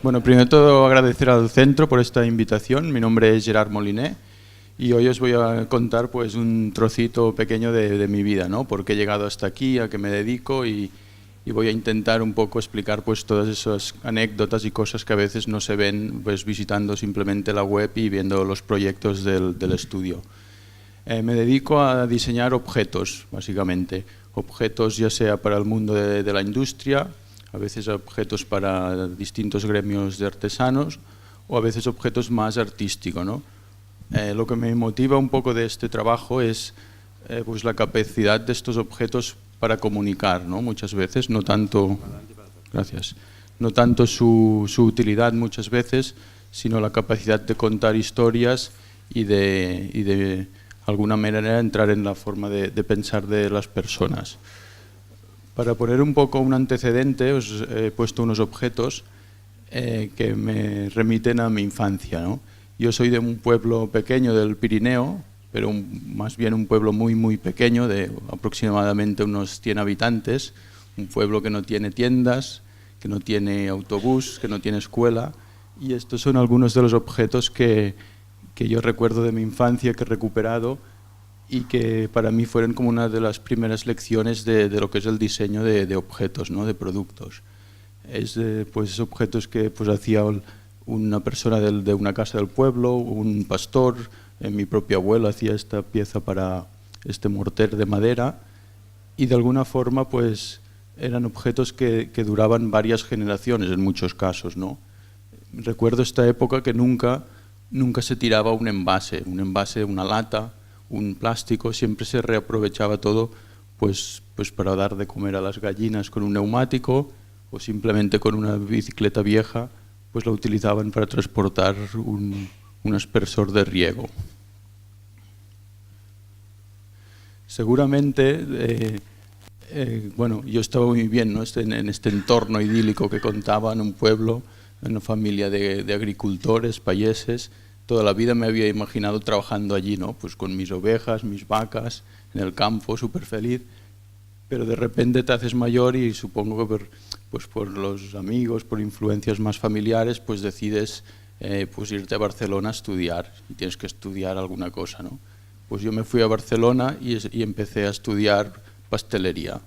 Bueno, primero de todo agradecer al centro por esta invitación. Mi nombre es Gerard Moliné y hoy os voy a contar pues un trocito pequeño de mi vida, ¿no? Por qué he llegado hasta aquí, a qué me dedico y voy a intentar un poco explicar pues todas esas anécdotas y cosas que a veces no se ven pues visitando simplemente la web y viendo los proyectos del estudio. Me dedico a diseñar objetos, básicamente. Objetos ya sea para el mundo de la industria, a veces objetos para distintos gremios de artesanos o a veces objetos más artísticos, ¿no? Lo que me motiva un poco de este trabajo es pues la capacidad de estos objetos para comunicar, ¿no? Muchas veces, no tanto, gracias, no tanto su utilidad muchas veces, sino la capacidad de contar historias y de alguna manera entrar en la forma de pensar de las personas. Para poner un poco un antecedente, os he puesto unos objetos que me remiten a mi infancia, ¿no? Yo soy de un pueblo pequeño del Pirineo, pero más bien un pueblo muy pequeño, de aproximadamente unos 100 habitantes, un pueblo que no tiene tiendas, que no tiene autobús, que no tiene escuela, y estos son algunos de los objetos que yo recuerdo de mi infancia, que he recuperado, y que para mí fueron como una de las primeras lecciones de lo que es el diseño de objetos, ¿no? De productos. Es pues objetos que pues hacía una persona de una casa del pueblo, un pastor, mi propio abuelo hacía esta pieza para este morter de madera, y de alguna forma pues eran objetos que duraban varias generaciones en muchos casos, ¿no? Recuerdo esta época que nunca se tiraba un envase, una lata, un plástico, siempre se reaprovechaba todo pues para dar de comer a las gallinas con un neumático o simplemente con una bicicleta vieja, pues la utilizaban para transportar un aspersor de riego. Seguramente, bueno, yo estaba muy bien, ¿no? En este entorno idílico que contaba, en un pueblo, en una familia de agricultores, payeses. Toda la vida me había imaginado trabajando allí, ¿no? Pues con mis ovejas, mis vacas, en el campo, súper feliz. Pero de repente te haces mayor y supongo que por los amigos, por influencias más familiares, pues decides pues irte a Barcelona a estudiar y tienes que estudiar alguna cosa, ¿no? Pues yo me fui a Barcelona y empecé a estudiar pastelería.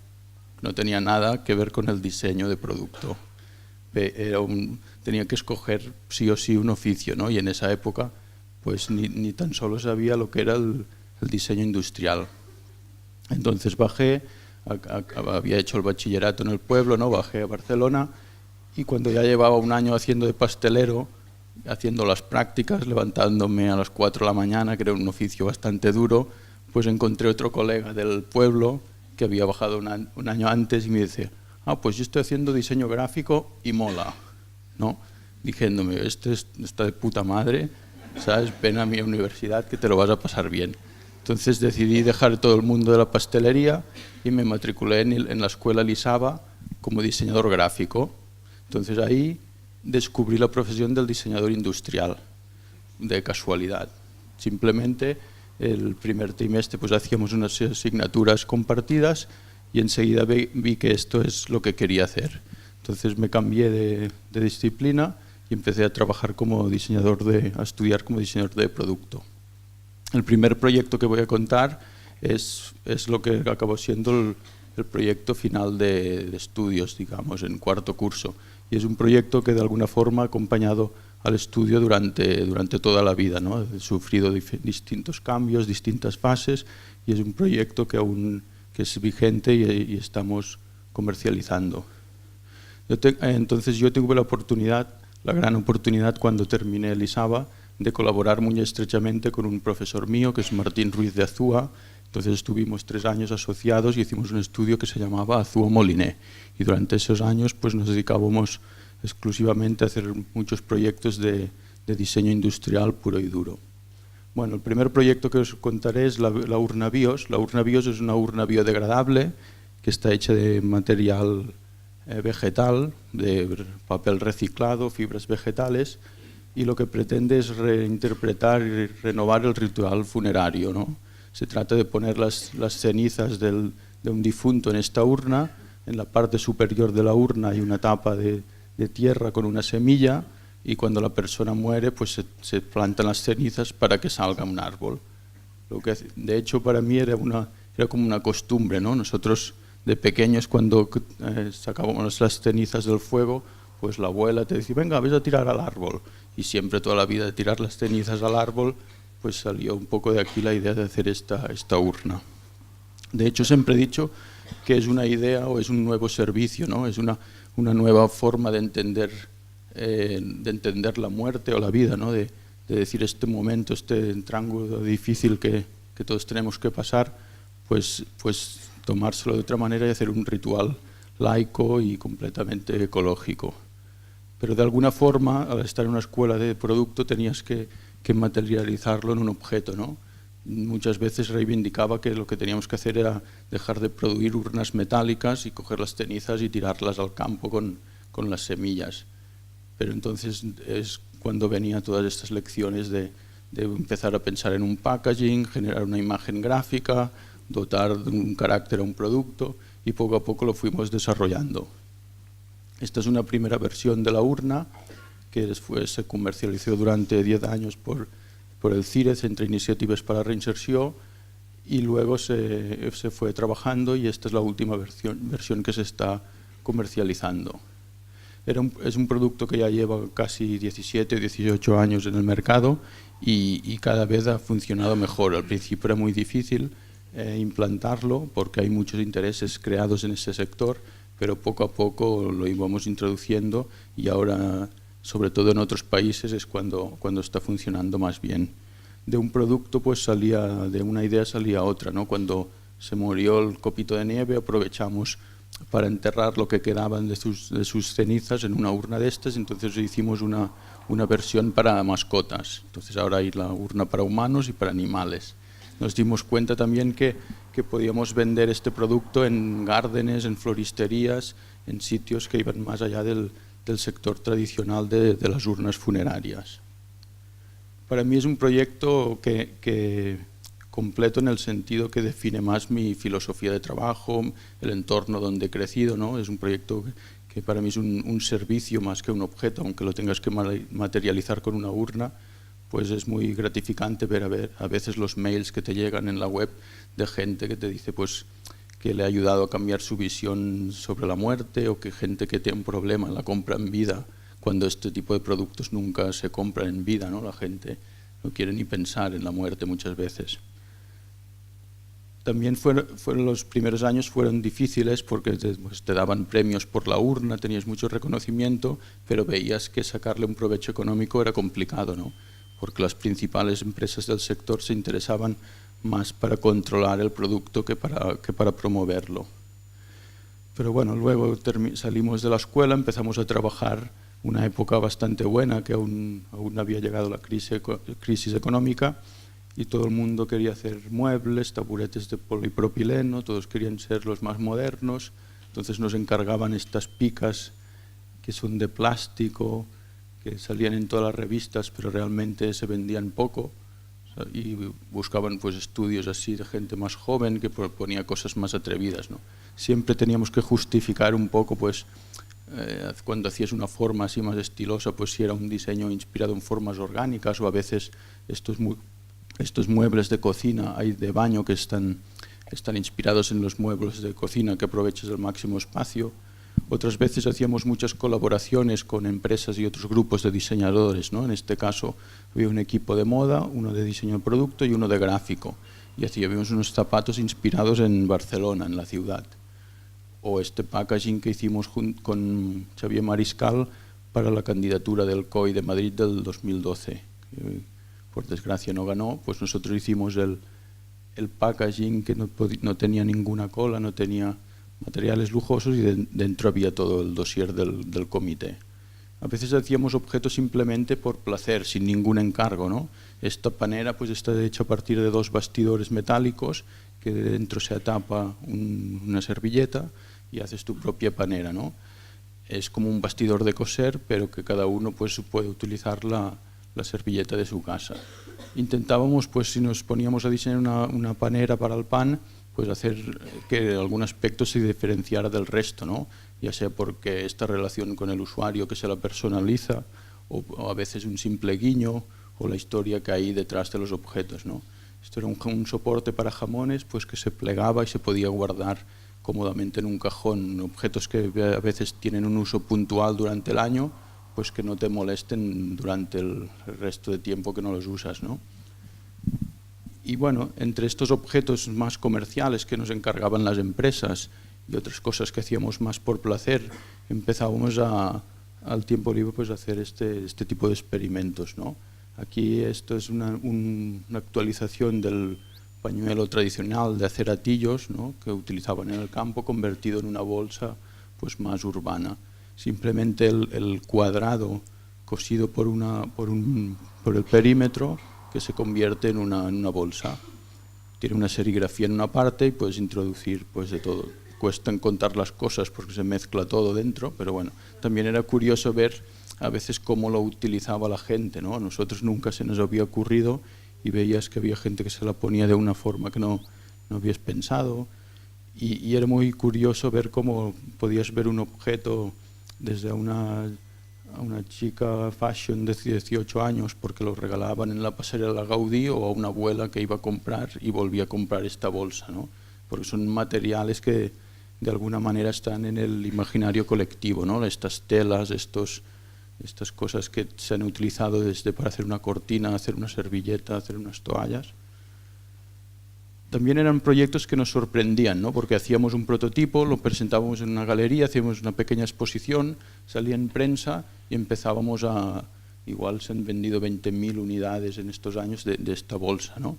No tenía nada que ver con el diseño de producto. Tenía que escoger sí o sí un oficio, ¿no? Y en esa época pues ni tan solo sabía lo que era el diseño industrial. Entonces bajé, había hecho el bachillerato en el pueblo, ¿no? Bajé a Barcelona y cuando ya llevaba un año haciendo de pastelero, haciendo las prácticas, levantándome a las 4 de la mañana, que era un oficio bastante duro, pues encontré otro colega del pueblo que había bajado un año antes y me dice: pues yo estoy haciendo diseño gráfico y mola, ¿no? Diciéndome, está de puta madre, ¿sabes? Ven a mi universidad que te lo vas a pasar bien. Entonces decidí dejar todo el mundo de la pastelería y me matriculé en la escuela Lisaba como diseñador gráfico. Entonces ahí descubrí la profesión del diseñador industrial, de casualidad. Simplemente el primer trimestre pues hacíamos unas asignaturas compartidas y enseguida vi que esto es lo que quería hacer. Entonces me cambié de disciplina y empecé a trabajar como diseñador a estudiar como diseñador de producto. El primer proyecto que voy a contar es lo que acabó siendo el proyecto final de estudios, digamos, en cuarto curso. Y es un proyecto que de alguna forma ha acompañado al estudio durante toda la vida, ¿no? He sufrido distintos cambios, distintas fases, y es un proyecto que aún es vigente y estamos comercializando. Entonces yo tuve la gran oportunidad cuando terminé el ISABA de colaborar muy estrechamente con un profesor mío que es Martín Ruiz de Azúa. Entonces estuvimos 3 años asociados y hicimos un estudio que se llamaba Azúa Moliné, y durante esos años pues nos dedicábamos exclusivamente a hacer muchos proyectos de diseño industrial puro y duro. Bueno, el primer proyecto que os contaré es la urna BIOS. La urna BIOS es una urna biodegradable que está hecha de material vegetal, de papel reciclado, fibras vegetales, y lo que pretende es reinterpretar y renovar el ritual funerario, ¿no? Se trata de poner las cenizas de un difunto en esta urna. En la parte superior de la urna hay una tapa de de tierra con una semilla y cuando la persona muere pues se plantan las cenizas para que salga un árbol. De hecho para mí era como una costumbre, ¿no? Nosotros de pequeños cuando sacábamos las cenizas del fuego, pues la abuela te decía, venga, ves a tirar al árbol. Y siempre toda la vida de tirar las cenizas al árbol, pues salió un poco de aquí la idea de hacer esta urna. De hecho siempre he dicho que es una idea o es un nuevo servicio, ¿no? Es una nueva forma de entender la muerte o la vida, ¿no? De decir este momento, este triángulo difícil que todos tenemos que pasar, pues tomárselo de otra manera y hacer un ritual laico y completamente ecológico. Pero de alguna forma, al estar en una escuela de producto, tenías que materializarlo en un objeto, ¿no? Muchas veces reivindicaba que lo que teníamos que hacer era dejar de producir urnas metálicas y coger las cenizas y tirarlas al campo con las semillas. Pero entonces es cuando venían todas estas lecciones de empezar a pensar en un packaging, generar una imagen gráfica, dotar de un carácter a un producto y poco a poco lo fuimos desarrollando. Esta es una primera versión de la urna que después se comercializó durante 10 años por el CIRE, Centre d'Iniciatives per a la Reinserció, y luego se fue trabajando y esta es la última versión que se está comercializando. Es un producto que ya lleva casi 17 o 18 años en el mercado y cada vez ha funcionado mejor. Al principio era muy difícil implantarlo porque hay muchos intereses creados en ese sector, pero poco a poco lo íbamos introduciendo y ahora, sobre todo en otros países, es cuando está funcionando más bien. De un producto, pues de una idea salía otra, ¿no? Cuando se murió el copito de nieve, aprovechamos para enterrar lo que quedaban de sus cenizas en una urna de estas, entonces hicimos una versión para mascotas. Entonces ahora hay la urna para humanos y para animales. Nos dimos cuenta también que podíamos vender este producto en gárdenes, en floristerías, en sitios que iban más allá del sector tradicional de las urnas funerarias. Para mí es un proyecto que completo en el sentido que define más mi filosofía de trabajo, el entorno donde he crecido, ¿no? Es un proyecto que para mí es un servicio más que un objeto, aunque lo tengas que materializar con una urna, pues es muy gratificante ver a veces los mails que te llegan en la web de gente que te dice pues que le ha ayudado a cambiar su visión sobre la muerte o que gente que tiene un problema la compra en vida, cuando este tipo de productos nunca se compran en vida, ¿no? La gente no quiere ni pensar en la muerte muchas veces. También los primeros años fueron difíciles porque te daban premios por la urna, tenías mucho reconocimiento, pero veías que sacarle un provecho económico era complicado, ¿no? Porque las principales empresas del sector se interesaban más para controlar el producto que para promoverlo. Pero bueno, luego salimos de la escuela, empezamos a trabajar una época bastante buena, que aún había llegado la crisis económica y todo el mundo quería hacer muebles, taburetes de polipropileno, todos querían ser los más modernos, entonces nos encargaban estas picas que son de plástico, que salían en todas las revistas, pero realmente se vendían poco, y buscaban pues estudios así de gente más joven que proponía cosas más atrevidas, ¿no? Siempre teníamos que justificar un poco, pues, cuando hacías una forma así más estilosa, pues si era un diseño inspirado en formas orgánicas, o a veces estos muebles de cocina, hay de baño que están inspirados en los muebles de cocina, que aprovechas el máximo espacio. Otras veces hacíamos muchas colaboraciones con empresas y otros grupos de diseñadores, ¿no? En este caso había un equipo de moda, uno de diseño de producto y uno de gráfico. Y hacíamos unos zapatos inspirados en Barcelona, en la ciudad. O este packaging que hicimos con Xavier Mariscal para la candidatura del COI de Madrid del 2012. Por desgracia no ganó, pues nosotros hicimos el packaging que no tenía ninguna cola, no tenía materiales lujosos y dentro había todo el dossier del comité. A veces hacíamos objetos simplemente por placer, sin ningún encargo, ¿no? Esta panera pues está hecha a partir de 2 bastidores metálicos que dentro se atapa una servilleta y haces tu propia panera, ¿no? Es como un bastidor de coser, pero que cada uno pues puede utilizar la servilleta de su casa. Intentábamos, pues si nos poníamos a diseñar una panera para el pan, pues hacer que algún aspecto se diferenciara del resto, ¿no? Ya sea porque esta relación con el usuario que se la personaliza, o a veces un simple guiño, o la historia que hay detrás de los objetos, ¿no? Esto era un soporte para jamones, pues que se plegaba y se podía guardar cómodamente en un cajón. Objetos que a veces tienen un uso puntual durante el año, pues que no te molesten durante el resto de tiempo que no los usas, ¿no? Y bueno, entre estos objetos más comerciales que nos encargaban las empresas y otras cosas que hacíamos más por placer, empezábamos al tiempo libre pues a hacer este tipo de experimentos, ¿no? Aquí esto es una actualización del pañuelo tradicional de aceratillos, ¿no? Que utilizaban en el campo, convertido en una bolsa pues más urbana. Simplemente el cuadrado cosido por el perímetro, que se convierte en una bolsa. Tiene una serigrafía en una parte y puedes introducir pues de todo. Cuesta contar las cosas porque se mezcla todo dentro, pero bueno, también era curioso ver a veces cómo lo utilizaba la gente, ¿no? A nosotros nunca se nos había ocurrido y veías que había gente que se la ponía de una forma que no habías pensado, y era muy curioso ver cómo podías ver un objeto desde a una chica fashion de 18 años porque lo regalaban en la pasarela Gaudí, o a una abuela que iba a comprar y volvía a comprar esta bolsa, ¿no? Porque son materiales que de alguna manera están en el imaginario colectivo, ¿no? Estas telas, estas cosas que se han utilizado desde para hacer una cortina, hacer una servilleta, hacer unas toallas. También eran proyectos que nos sorprendían, ¿no? Porque hacíamos un prototipo, lo presentábamos en una galería, hacíamos una pequeña exposición, salía en prensa y empezábamos igual se han vendido 20.000 unidades en estos años de esta bolsa, ¿no?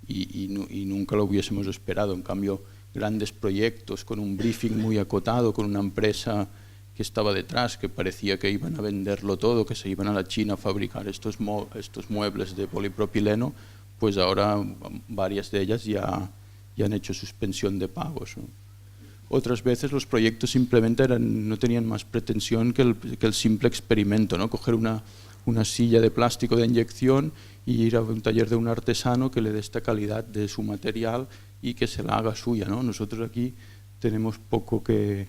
Y nunca lo hubiésemos esperado. En cambio, grandes proyectos con un briefing muy acotado, con una empresa que estaba detrás, que parecía que iban a venderlo todo, que se iban a la China a fabricar estos muebles de polipropileno, pues ahora varias de ellas ya han hecho suspensión de pagos, ¿no? Otras veces los proyectos simplemente no tenían más pretensión que el simple experimento, ¿no? Coger una silla de plástico de inyección y ir a un taller de un artesano que le dé esta calidad de su material y que se la haga suya, ¿no? Nosotros aquí tenemos poco que...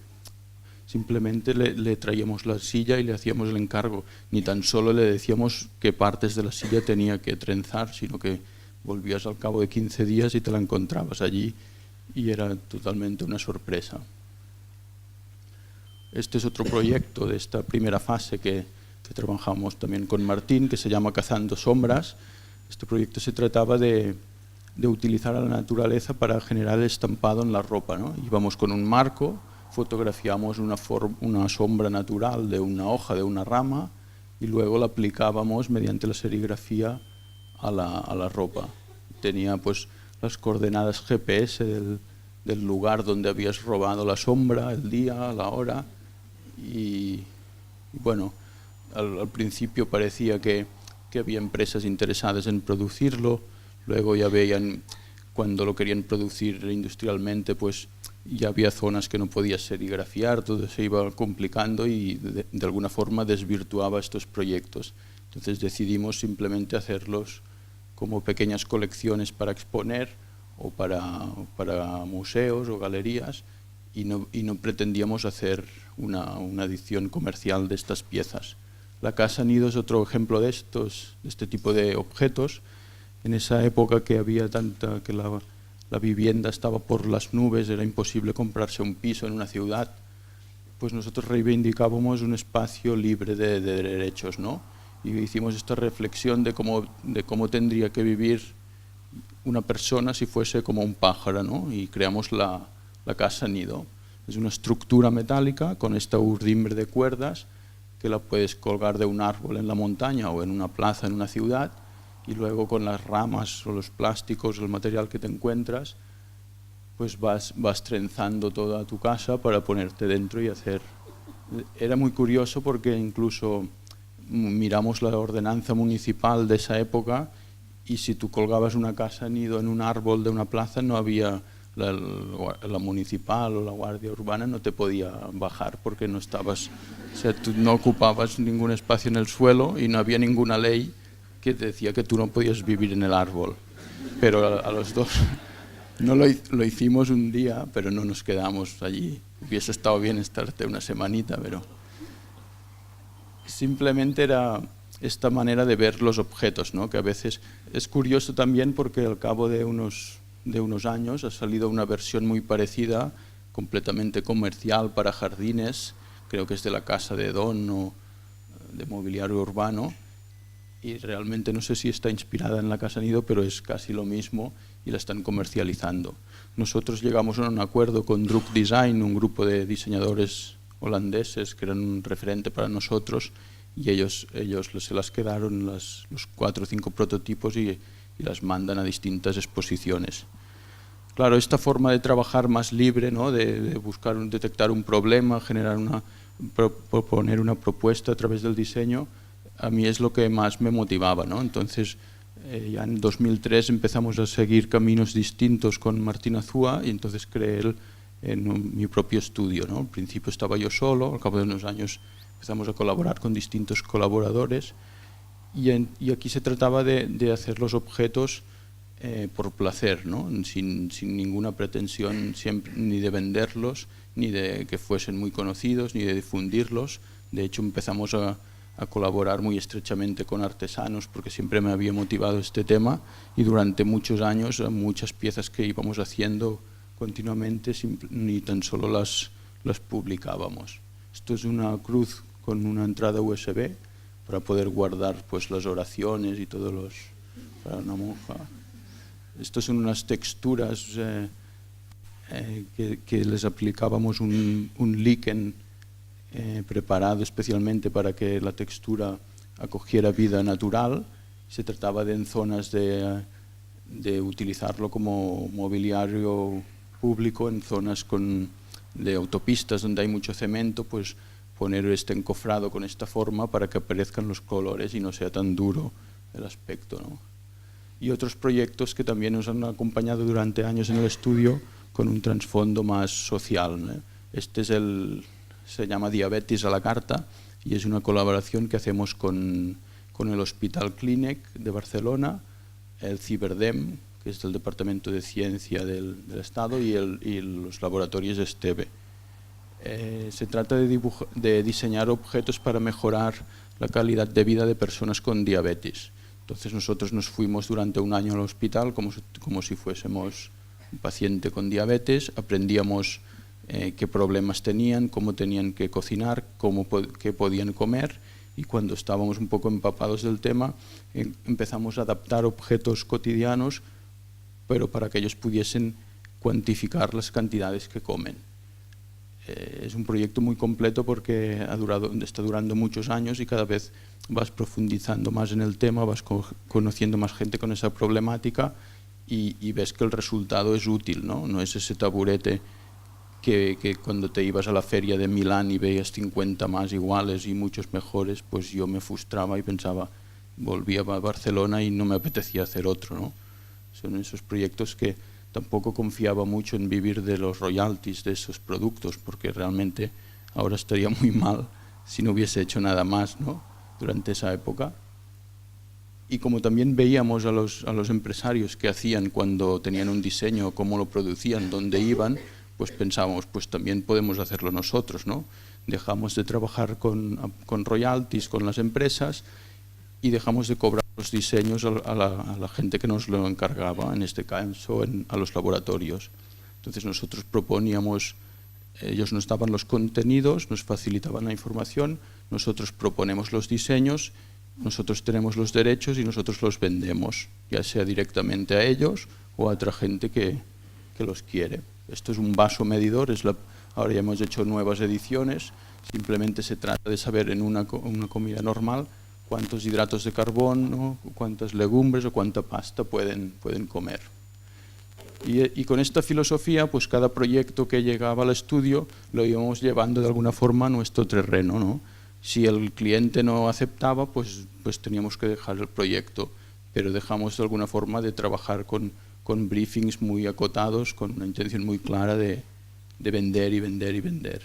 Simplemente le traíamos la silla y le hacíamos el encargo. Ni tan solo le decíamos qué partes de la silla tenía que trenzar, sino que volvías al cabo de 15 días y te la encontrabas allí y era totalmente una sorpresa. Este es otro proyecto de esta primera fase que trabajamos también con Martín, que se llama Cazando Sombras. Este proyecto se trataba de utilizar a la naturaleza para generar el estampado en la ropa, ¿no? Íbamos con un marco, fotografiamos una sombra natural de una hoja, de una rama, y luego la aplicábamos mediante la serigrafía a la ropa. Tenía pues las coordenadas GPS del lugar donde habías robado la sombra, el día, la hora, y bueno, al principio parecía que había empresas interesadas en producirlo, luego ya veían, cuando lo querían producir industrialmente, pues ya había zonas que no podías serigrafiar, todo se iba complicando y de alguna forma desvirtuaba estos proyectos. Entonces decidimos simplemente hacerlos como pequeñas colecciones para exponer o para museos o galerías, y no pretendíamos hacer una edición comercial de estas piezas. La Casa Nido es otro ejemplo de este tipo de objetos. En esa época que había que la vivienda estaba por las nubes, era imposible comprarse un piso en una ciudad, pues nosotros reivindicábamos un espacio libre de derechos, ¿no? Y hicimos esta reflexión de cómo tendría que vivir una persona si fuese como un pájaro, ¿no? Y creamos la Casa Nido. Es una estructura metálica con esta urdimbre de cuerdas que la puedes colgar de un árbol en la montaña o en una plaza en una ciudad, y luego con las ramas o los plásticos, el material que te encuentras, pues vas trenzando toda tu casa para ponerte dentro y hacer... Era muy curioso porque incluso miramos la ordenanza municipal de esa época, y si tú colgabas una casa nido en un árbol de una plaza, no había la municipal o la guardia urbana, no te podía bajar porque no estabas, o sea, tú no ocupabas ningún espacio en el suelo y no había ninguna ley que te decía que tú no podías vivir en el árbol. Pero a los dos No lo hicimos un día, pero no nos quedamos allí. Hubiese estado bien estarte una semanita, pero simplemente era esta manera de ver los objetos, ¿no? Que a veces es curioso también porque al cabo de unos años ha salido una versión muy parecida, completamente comercial para jardines, creo que es de la Casa de Don o de Mobiliario Urbano, y realmente no sé si está inspirada en la Casa Nido, pero es casi lo mismo y la están comercializando. Nosotros llegamos a un acuerdo con Druk Design, un grupo de diseñadores holandeses que eran un referente para nosotros, y ellos se las quedaron los 4 o 5 prototipos y las mandan a distintas exposiciones. Claro, esta forma de trabajar más libre, ¿no? de buscar, detectar un problema, proponer una propuesta a través del diseño, a mí es lo que más me motivaba, ¿no? Entonces, ya en 2003 empezamos a seguir caminos distintos con Martín Azúa y entonces creé mi propio estudio, ¿no? Al principio estaba yo solo, al cabo de unos años empezamos a colaborar con distintos colaboradores y aquí se trataba de hacer los objetos por placer, ¿no? sin ninguna pretensión siempre, ni de venderlos, ni de que fuesen muy conocidos, ni de difundirlos. De hecho, empezamos a colaborar muy estrechamente con artesanos porque siempre me había motivado este tema, y durante muchos años muchas piezas que íbamos haciendo continuamente ni tan solo las publicábamos. Esto es una cruz con una entrada USB para poder guardar pues las oraciones y todos los para una monja. Estos son unas texturas que les aplicábamos un líquen preparado especialmente para que la textura acogiera vida natural. Se trataba de en zonas de utilizarlo como mobiliario público, en zonas de autopistas donde hay mucho cemento, pues poner este encofrado con esta forma para que aparezcan los colores y no sea tan duro el aspecto, ¿no? Y otros proyectos que también nos han acompañado durante años en el estudio con un trasfondo más social, ¿no? Este se llama Diabetis a la carta y es una colaboración que hacemos con el Hospital Clínic de Barcelona, el Ciberdem, que es del Departamento de Ciencia del Estado, y los laboratorios Esteve. Se trata de diseñar objetos para mejorar la calidad de vida de personas con diabetes. Entonces nosotros nos fuimos durante un año al hospital como si fuésemos un paciente con diabetes, aprendíamos qué problemas tenían, cómo tenían que cocinar, qué podían comer, y cuando estábamos un poco empapados del tema empezamos a adaptar objetos cotidianos, pero para que ellos pudiesen cuantificar las cantidades que comen. Es un proyecto muy completo porque está durando muchos años y cada vez vas profundizando más en el tema, vas conociendo más gente con esa problemática y ves que el resultado es útil, ¿no? No es ese taburete que cuando te ibas a la feria de Milán y veías 50 más iguales y muchos mejores, pues yo me frustraba y pensaba, volvía a Barcelona y no me apetecía hacer otro, ¿no? Son esos proyectos que tampoco confiaba mucho en vivir de los royalties de esos productos, porque realmente ahora estaría muy mal si no hubiese hecho nada más, ¿no? Durante esa época. Y como también veíamos a los empresarios qué hacían cuando tenían un diseño, cómo lo producían, dónde iban, pues pensábamos, pues también podemos hacerlo nosotros, ¿no? Dejamos de trabajar con royalties con las empresas y dejamos de cobrar los diseños a la gente que nos lo encargaba, en este caso a los laboratorios. Entonces nosotros proponíamos, ellos nos daban los contenidos, nos facilitaban la información, nosotros proponemos los diseños, nosotros tenemos los derechos y nosotros los vendemos, ya sea directamente a ellos o a otra gente que los quiere. Esto es un vaso medidor, ahora ya hemos hecho nuevas ediciones, simplemente se trata de saber en una comida normal cuántos hidratos de carbono, cuántas legumbres o cuánta pasta pueden comer. Y con esta filosofía, pues cada proyecto que llegaba al estudio lo íbamos llevando de alguna forma a nuestro terreno, ¿no? Si el cliente no aceptaba, pues teníamos que dejar el proyecto, pero dejamos de alguna forma de trabajar con briefings muy acotados, con una intención muy clara de vender y vender y vender.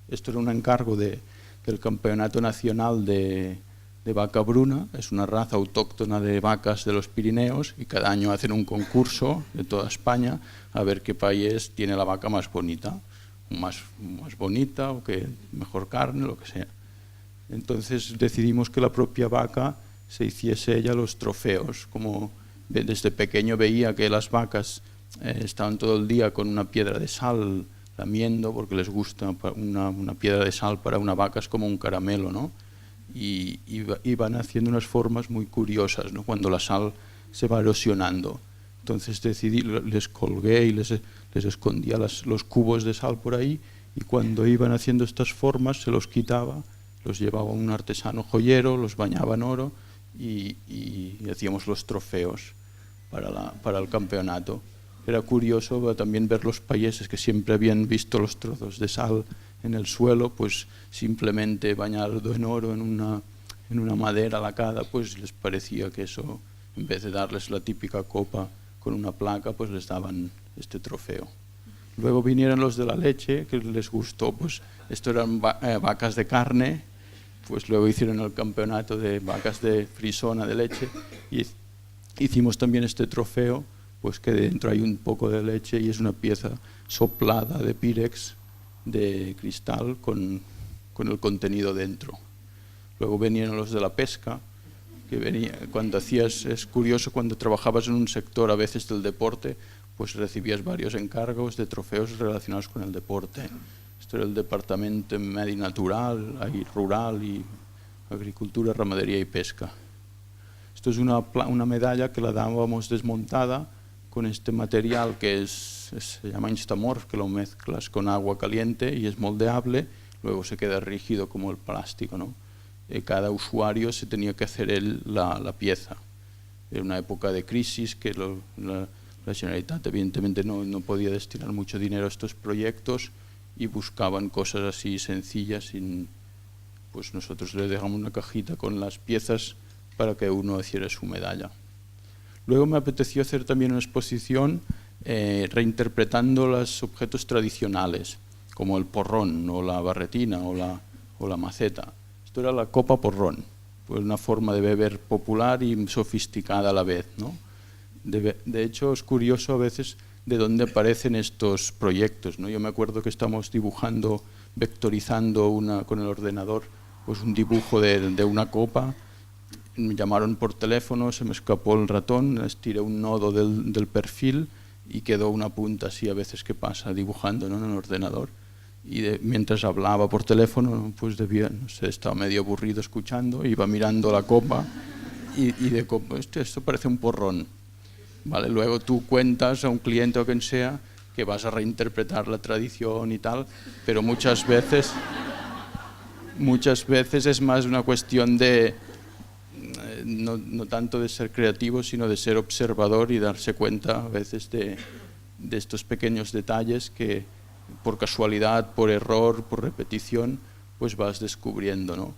Esto era un encargo del Campeonato Nacional de de vaca bruna, es una raza autóctona de vacas de los Pirineos y cada año hacen un concurso de toda España a ver qué país tiene la vaca más bonita, más bonita o que mejor carne, lo que sea. Entonces decidimos que la propia vaca se hiciese ella los trofeos, como desde pequeño veía que las vacas estaban todo el día con una piedra de sal lamiendo porque les gusta una piedra de sal para una vaca es como un caramelo, ¿no? Y van haciendo unas formas muy curiosas, ¿no? Cuando la sal se va erosionando. Entonces decidí, les colgué y les escondía los cubos de sal por ahí y cuando iban haciendo estas formas se los quitaba, los llevaba un artesano joyero, los bañaba en oro y hacíamos los trofeos para el campeonato. Era curioso también ver los países que siempre habían visto los trozos de sal en el suelo, pues simplemente bañado en oro en una madera lacada, pues les parecía que eso, en vez de darles la típica copa con una placa, pues les daban este trofeo. Luego vinieron los de la leche, que les gustó, pues esto eran vacas de carne, pues luego hicieron el campeonato de vacas de frisona de leche y hicimos también este trofeo, pues que dentro hay un poco de leche y es una pieza soplada de Pirex de cristal con el contenido dentro. Luego venían los de la pesca, que es curioso, cuando trabajabas en un sector a veces del deporte, pues recibías varios encargos de trofeos relacionados con el deporte. Esto era el departamento de Medi Natural, rural y agricultura, ramadería y pesca. Esto es una medalla que la dábamos desmontada con este material que se llama Instamorph, que lo mezclas con agua caliente y es moldeable, luego se queda rígido como el plástico, ¿no? Cada usuario se tenía que hacer la pieza. Era una época de crisis que la Generalitat evidentemente no podía destinar mucho dinero a estos proyectos y buscaban cosas así sencillas. Pues nosotros le dejamos una cajita con las piezas para que uno hiciera su medalla. Luego me apeteció hacer también una exposición reinterpretando los objetos tradicionales, como el porrón o la barretina o la maceta. Esto era la copa porrón, pues una forma de beber popular y sofisticada a la vez, ¿no? De hecho, es curioso a veces de dónde aparecen estos proyectos, ¿no? Yo me acuerdo que estamos dibujando, vectorizando con el ordenador, pues un dibujo de una copa. Me llamaron por teléfono, se me escapó el ratón, estiré un nodo del perfil y quedó una punta así a veces que pasa dibujando, ¿no? En el ordenador. Y mientras hablaba por teléfono, pues estaba medio aburrido escuchando, iba mirando la copa y de copa, esto parece un porrón. ¿Vale? Luego tú cuentas a un cliente o quien sea que vas a reinterpretar la tradición y tal, pero muchas veces es más una cuestión de no tanto de ser creativo, sino de ser observador y darse cuenta a veces de estos pequeños detalles que por casualidad, por error, por repetición, pues vas descubriendo, ¿no?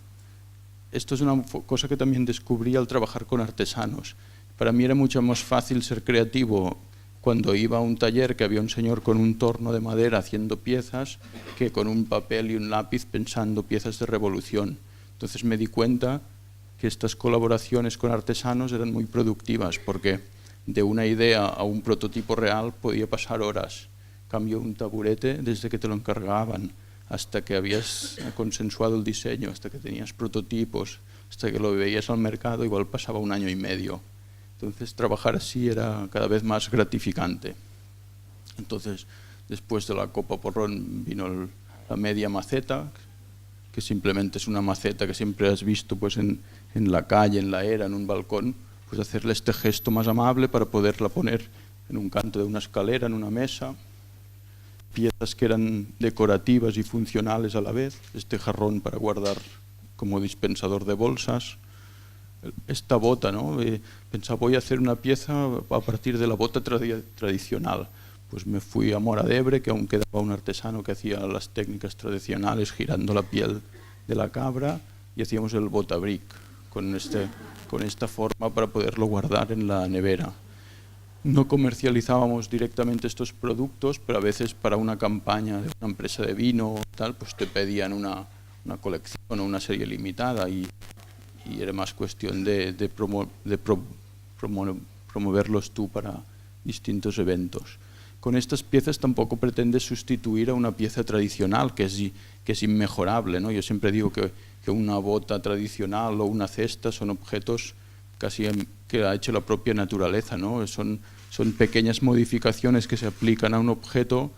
Esto es una cosa que también descubrí al trabajar con artesanos. Para mí era mucho más fácil ser creativo cuando iba a un taller que había un señor con un torno de madera haciendo piezas que con un papel y un lápiz pensando piezas de revolución. Entonces me di cuenta que estas colaboraciones con artesanos eran muy productivas porque de una idea a un prototipo real podía pasar horas. Cambio un taburete desde que te lo encargaban hasta que habías consensuado el diseño, hasta que tenías prototipos, hasta que lo veías al mercado, igual pasaba 1 año y medio. Entonces trabajar así era cada vez más gratificante. Entonces después de la copa porrón vino la media maceta, que simplemente es una maceta que siempre has visto pues en la calle, en la era, en un balcón, pues hacerle este gesto más amable para poderla poner en un canto de una escalera, en una mesa. Piezas que eran decorativas y funcionales a la vez, este jarrón para guardar como dispensador de bolsas, esta bota, ¿no? Pensaba, voy a hacer una pieza a partir de la bota tradicional. Pues me fui a Móra d'Ebre, que aún quedaba un artesano que hacía las técnicas tradicionales girando la piel de la cabra, y hacíamos el botabric con esta forma para poderlo guardar en la nevera. No comercializábamos directamente estos productos, pero a veces para una campaña de una empresa de vino o tal, pues te pedían una colección o una serie limitada y y era más cuestión de promoverlos tú para distintos eventos. Con estas piezas tampoco pretendes sustituir a una pieza tradicional que es inmejorable, ¿no? Yo siempre digo que una bota tradicional o una cesta son objetos casi que ha hecho la propia naturaleza, ¿no? Son pequeñas modificaciones que se aplican a un objeto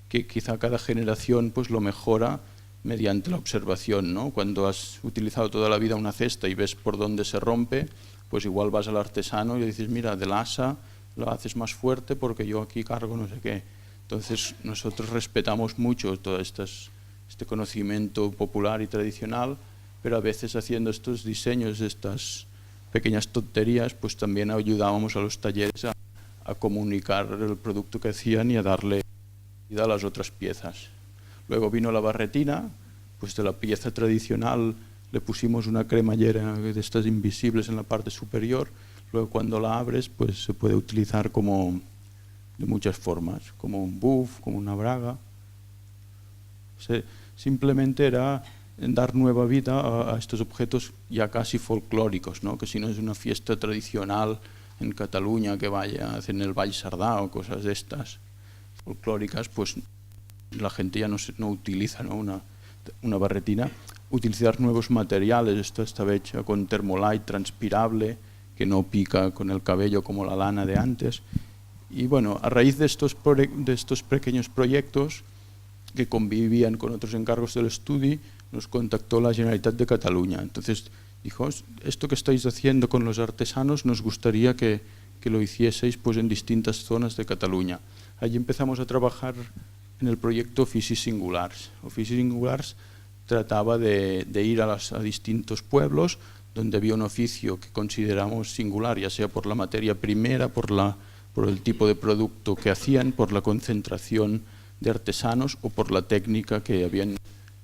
que quizá cada generación pues lo mejora mediante la observación, ¿no? Cuando has utilizado toda la vida una cesta y ves por dónde se rompe, pues igual vas al artesano y le dices, mira, del asa lo haces más fuerte porque yo aquí cargo no sé qué. Entonces nosotros respetamos mucho todo este conocimiento popular y tradicional, pero a veces haciendo estos diseños, estas pequeñas tonterías, pues también ayudábamos a los talleres a comunicar el producto que hacían y a darle vida a las otras piezas. Luego vino la barretina, pues de la pieza tradicional le pusimos una cremallera de estas invisibles en la parte superior. Luego cuando la abres pues se puede utilizar como de muchas formas, como un buff, como una braga. Simplemente era dar nueva vida a estos objetos ya casi folclóricos, ¿no? Que si no es una fiesta tradicional en Cataluña que vaya a hacer en el Vall Sardà o cosas de estas folclóricas, pues la gente ya no utiliza, ¿no? una barretina. Utilizar nuevos materiales, esto estaba hecha con Thermolite transpirable, que no pica con el cabello como la lana de antes. Y bueno, a raíz de estos pequeños proyectos que convivían con otros encargos del estudi, nos contactó la Generalitat de Cataluña. Entonces dijo, esto que estáis haciendo con los artesanos nos gustaría que lo hicieseis pues, en distintas zonas de Cataluña. Allí empezamos a trabajar en el proyecto Oficis Singulars. Oficis Singulars trataba de ir a distintos pueblos donde había un oficio que consideramos singular, ya sea por la materia primera, por el tipo de producto que hacían, por la concentración de artesanos o por la técnica que habían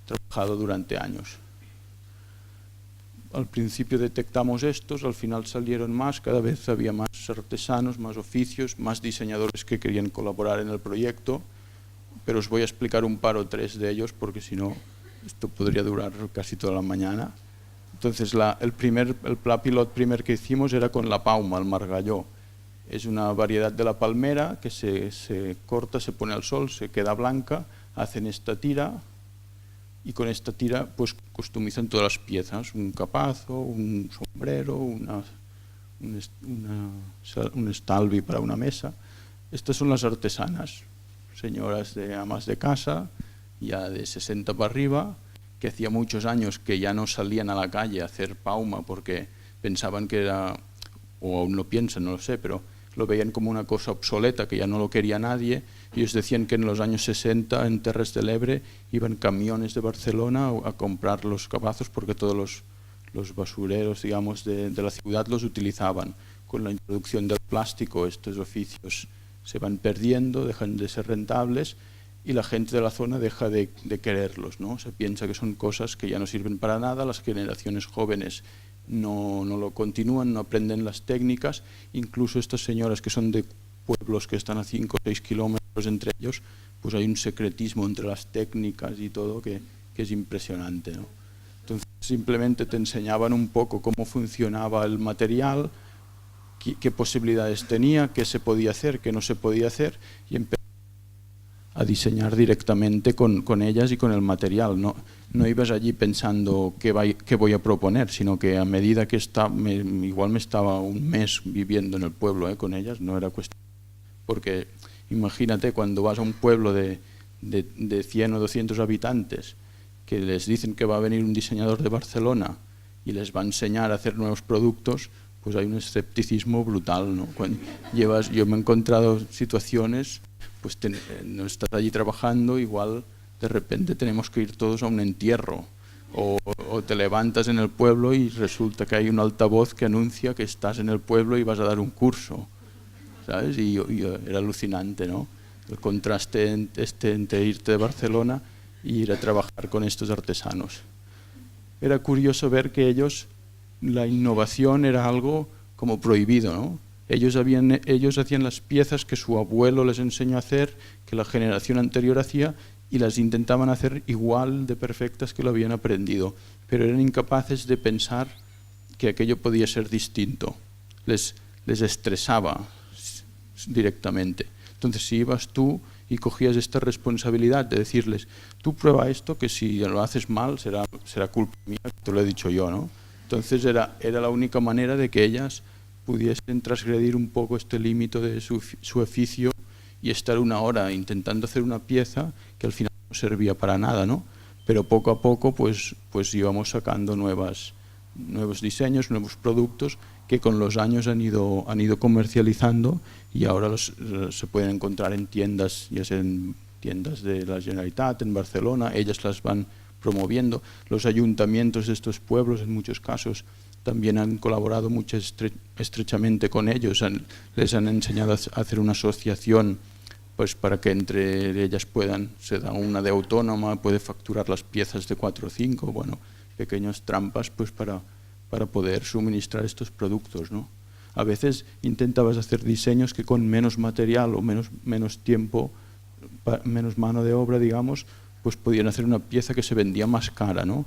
trabajado durante años. Al principio detectamos estos, al final salieron más, cada vez había más artesanos, más oficios, más diseñadores que querían colaborar en el proyecto, pero os voy a explicar un par o tres de ellos porque si no esto podría durar casi toda la mañana. Entonces el pla pilot primer que hicimos era con la pauma, el margalló. Es una variedad de la palmera que se corta, se pone al sol, se queda blanca, hacen esta tira y con esta tira pues customizan todas las piezas, un capazo, un sombrero, un estalvi para una mesa. Estas son las artesanas, señoras amas de casa, ya de 60 para arriba, que hacía muchos años que ya no salían a la calle a hacer pauma porque pensaban que era, o aún lo piensan, no lo sé, pero lo veían como una cosa obsoleta, que ya no lo quería nadie. Ellos decían que en los años 60 en Terres de l'Ebre iban camiones de Barcelona a comprar los capazos porque todos los basureros, digamos, de la ciudad los utilizaban. Con la introducción del plástico estos oficios se van perdiendo, dejan de ser rentables y la gente de la zona deja de quererlos, ¿no? Se piensa que son cosas que ya no sirven para nada, las generaciones jóvenes no lo continúan, no aprenden las técnicas, incluso estas señoras que son de pueblos que están a 5 o 6 kilómetros entre ellos, pues hay un secretismo entre las técnicas y todo que es impresionante, ¿no? Entonces simplemente te enseñaban un poco cómo funcionaba el material, qué posibilidades tenía, qué se podía hacer, qué no se podía hacer y empezar a diseñar directamente con ellas y con el material. No ibas allí pensando qué voy a proponer, sino que a medida que igual me estaba un mes viviendo en el pueblo con ellas, no era cuestión. Porque imagínate cuando vas a un pueblo de 100 o 200 habitantes que les dicen que va a venir un diseñador de Barcelona y les va a enseñar a hacer nuevos productos, pues hay un escepticismo brutal, ¿no? Yo me he encontrado situaciones, pues no estás allí trabajando, igual de repente tenemos que ir todos a un entierro o te levantas en el pueblo y resulta que hay un altavoz que anuncia que estás en el pueblo y vas a dar un curso, ¿sabes? Y era alucinante, ¿no? El contraste entre irte de Barcelona y ir a trabajar con estos artesanos. Era curioso ver que la innovación era algo como prohibido, ¿no? Ellos hacían las piezas que su abuelo les enseñó a hacer, que la generación anterior hacía, y las intentaban hacer igual de perfectas que lo habían aprendido, pero eran incapaces de pensar que aquello podía ser distinto, les estresaba directamente. Entonces, si ibas tú y cogías esta responsabilidad de decirles, tú prueba esto, que si lo haces mal será culpa mía, te lo he dicho yo, ¿no? Entonces era la única manera de que ellas pudiesen transgredir un poco este límite de su oficio y estar una hora intentando hacer una pieza que al final no servía para nada, ¿no? Pero poco a poco pues íbamos sacando nuevos diseños, nuevos productos que con los años han ido comercializando y ahora se pueden encontrar en tiendas, ya sea en tiendas de la Generalitat, en Barcelona, ellas las van promoviendo. Los ayuntamientos de estos pueblos, en muchos casos, también han colaborado mucho estrechamente con ellos, les han enseñado a hacer una asociación pues para que entre ellas se da una de autónoma, puede facturar las piezas de 4 o 5, bueno, pequeñas trampas pues para poder suministrar estos productos, ¿no? A veces intentabas hacer diseños que con menos material o menos tiempo, menos mano de obra, digamos, pues podían hacer una pieza que se vendía más cara, ¿no?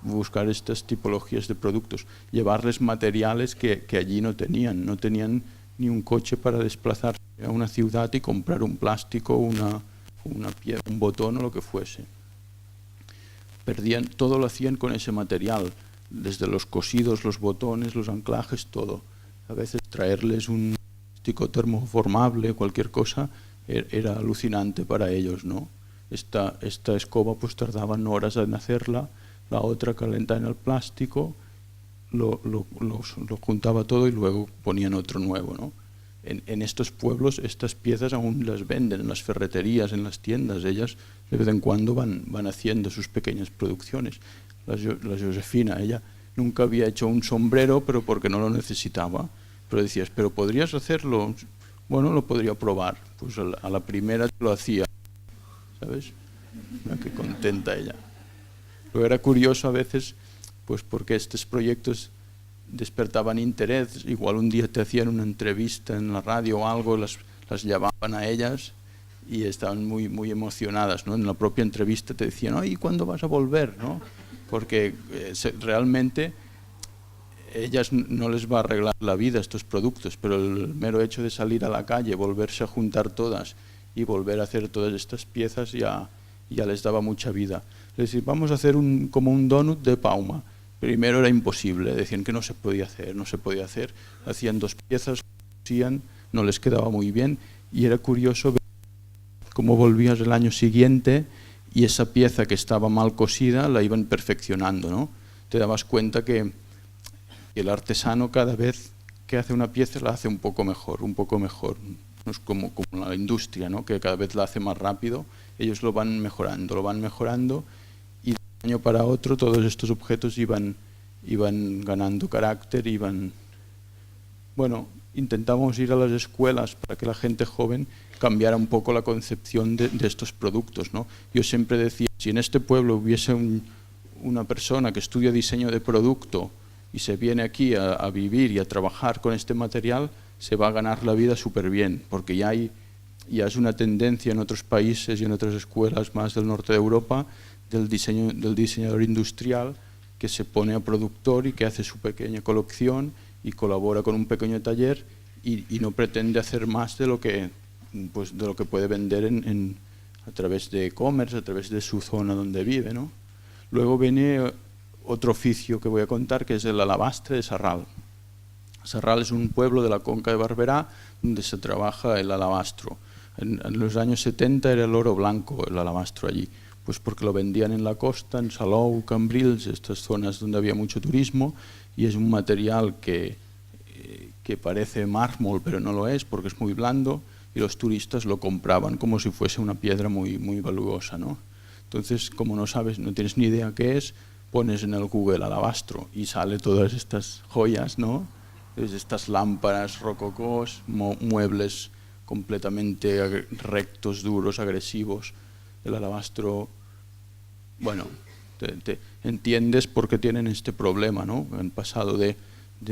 Buscar estas tipologías de productos, llevarles materiales que allí no tenían ni un coche para desplazarse a una ciudad y comprar un plástico, una piedra, un botón o lo que fuese. Todo lo hacían con ese material, desde los cosidos, los botones, los anclajes, todo. A veces traerles un plástico termoformable, cualquier cosa, era alucinante para ellos, ¿no? Esta escoba pues tardaban horas en hacerla, la otra calentaba en el plástico, lo juntaba todo y luego ponían otro nuevo, ¿no? En estos pueblos estas piezas aún las venden en las ferreterías, en las tiendas. Ellas de vez en cuando van haciendo sus pequeñas producciones. La Josefina, ella nunca había hecho un sombrero, pero porque no lo necesitaba. Pero decías, ¿pero podrías hacerlo? Bueno, lo podría probar. Pues a la primera lo hacía, ¿sabes? Mira qué contenta ella. Pero era curioso a veces, pues porque estos proyectos despertaban interés. Igual un día te hacían una entrevista en la radio o algo, las llamaban a ellas y estaban muy, muy emocionadas, ¿no? En la propia entrevista te decían, ¿y cuándo vas a volver?, ¿no? Porque realmente ellas no les va a arreglar la vida estos productos, pero el mero hecho de salir a la calle, volverse a juntar todas y volver a hacer todas estas piezas ya les daba mucha vida. Les decían, vamos a hacer como un donut de Pauma. Primero era imposible, decían que no se podía hacer, hacían 2 piezas, no les quedaba muy bien y era curioso ver cómo volvías el año siguiente y esa pieza que estaba mal cosida la iban perfeccionando, ¿no? Te dabas cuenta que el artesano cada vez que hace una pieza la hace un poco mejor. No es como la industria, ¿no? Que cada vez la hace más rápido, ellos lo van mejorando y de un año para otro todos estos objetos iban ganando carácter, bueno, intentamos ir a las escuelas para que la gente joven cambiara un poco la concepción de estos productos, ¿no? Yo siempre decía, si en este pueblo hubiese una persona que estudia diseño de producto y se viene aquí a vivir y a trabajar con este material, se va a ganar la vida súper bien, porque ya es una tendencia en otros países y en otras escuelas más del norte de Europa del diseñador industrial que se pone a productor y que hace su pequeña colección y colabora con un pequeño taller y no pretende hacer más de lo que puede vender a través de e-commerce, a través de su zona donde vive, ¿no? Luego viene otro oficio que voy a contar, que es el alabastre de Sarral. Sarral es un pueblo de la Conca de Barberá donde se trabaja el alabastro. En los años 70 era el oro blanco el alabastro allí, pues porque lo vendían en la costa, en Salou, Cambrils, estas zonas donde había mucho turismo, y es un material que parece mármol, pero no lo es porque es muy blando, y los turistas lo compraban como si fuese una piedra muy, muy valuosa, ¿no? Entonces, como no tienes ni idea qué es, pones en el Google alabastro y sale todas estas joyas, ¿no? Estas lámparas rococós, muebles completamente rectos, duros, agresivos. El alabastro, bueno, te entiendes por qué tienen este problema, ¿no? Han pasado de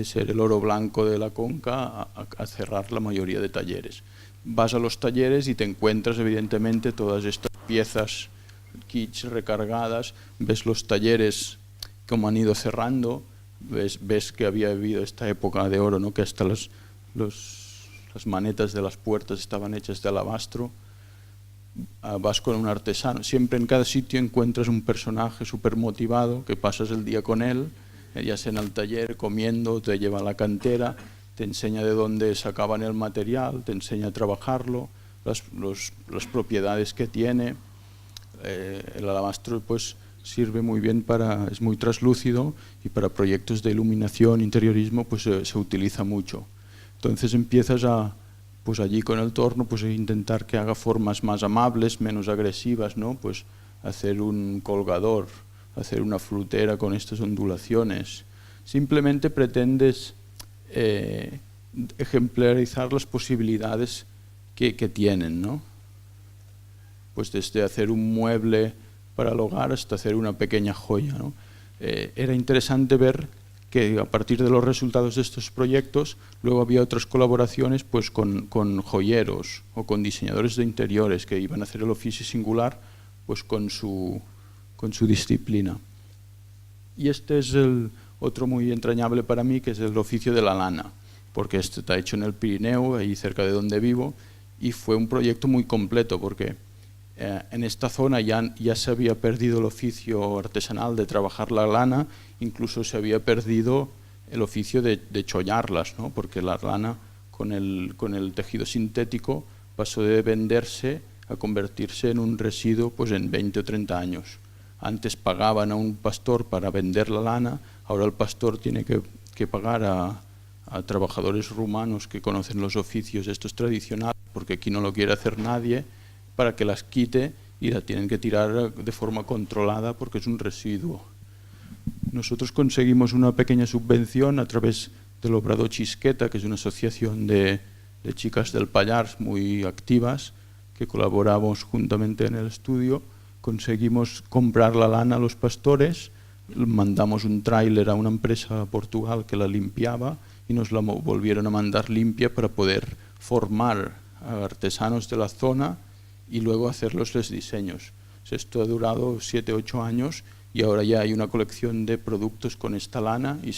ser el oro blanco de la Conca a cerrar la mayoría de talleres. Vas a los talleres y te encuentras evidentemente todas estas piezas kits recargadas, ves los talleres como han ido cerrando, ves que había habido esta época de oro, ¿no? Que hasta las manetas de las puertas estaban hechas de alabastro. Vas con un artesano, siempre en cada sitio encuentras un personaje súper motivado, que pasas el día con él, ya sea en el taller, comiendo, te lleva a la cantera, te enseña de dónde sacaban el material, te enseña a trabajarlo, las propiedades que tiene. El alabastro pues sirve muy bien es muy traslúcido, y para proyectos de iluminación, interiorismo, pues se utiliza mucho. Entonces empiezas pues allí con el torno, pues intentar que haga formas más amables, menos agresivas, ¿no? Pues hacer un colgador, hacer una frutera con estas ondulaciones. Simplemente pretendes ejemplarizar las posibilidades que tienen, ¿no? Pues desde hacer un mueble para el hogar hasta hacer una pequeña joya, ¿no? Era interesante ver que a partir de los resultados de estos proyectos luego había otras colaboraciones pues con joyeros o con diseñadores de interiores que iban a hacer el oficio singular pues con su disciplina. Y este es el otro muy entrañable para mí, que es el oficio de la lana, porque este está hecho en el Pirineo, ahí cerca de donde vivo, y fue un proyecto muy completo porque en esta zona ya se había perdido el oficio artesanal de trabajar la lana, incluso se había perdido el oficio de chollarlas, ¿no? Porque la lana con el tejido sintético pasó de venderse a convertirse en un residuo pues en 20 o 30 años. Antes pagaban a un pastor para vender la lana, ahora el pastor tiene que pagar a trabajadores rumanos que conocen los oficios estos tradicionales, porque aquí no lo quiere hacer nadie, para que las quite, y la tienen que tirar de forma controlada porque es un residuo. Nosotros conseguimos una pequeña subvención a través del Obrador Chisqueta, que es una asociación de chicas del Pallars muy activas, que colaboramos juntamente en el estudio. Conseguimos comprar la lana a los pastores, mandamos un tráiler a una empresa a Portugal que la limpiaba y nos la volvieron a mandar limpia para poder formar a artesanos de la zona y luego hacerlos los diseños. Esto ha durado 7 o 8 años y ahora ya hay una colección de productos con esta lana y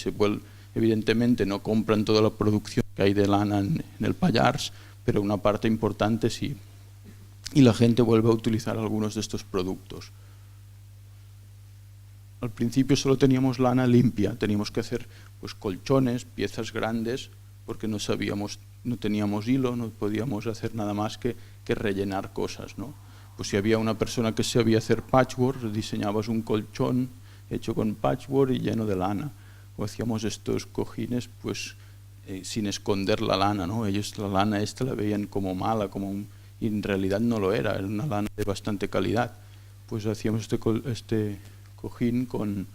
evidentemente no compran toda la producción que hay de lana en el Pallars, pero una parte importante sí. Y la gente vuelve a utilizar algunos de estos productos. Al principio solo teníamos lana limpia, teníamos que hacer pues colchones, piezas grandes, porque no teníamos hilo, no podíamos hacer nada más que rellenar cosas, ¿no? Pues si había una persona que sabía hacer patchwork, diseñabas un colchón hecho con patchwork y lleno de lana. O hacíamos estos cojines pues sin esconder la lana, ¿no? Ellos la lana esta la veían como mala, y en realidad no lo era una lana de bastante calidad. Pues hacíamos este cojín con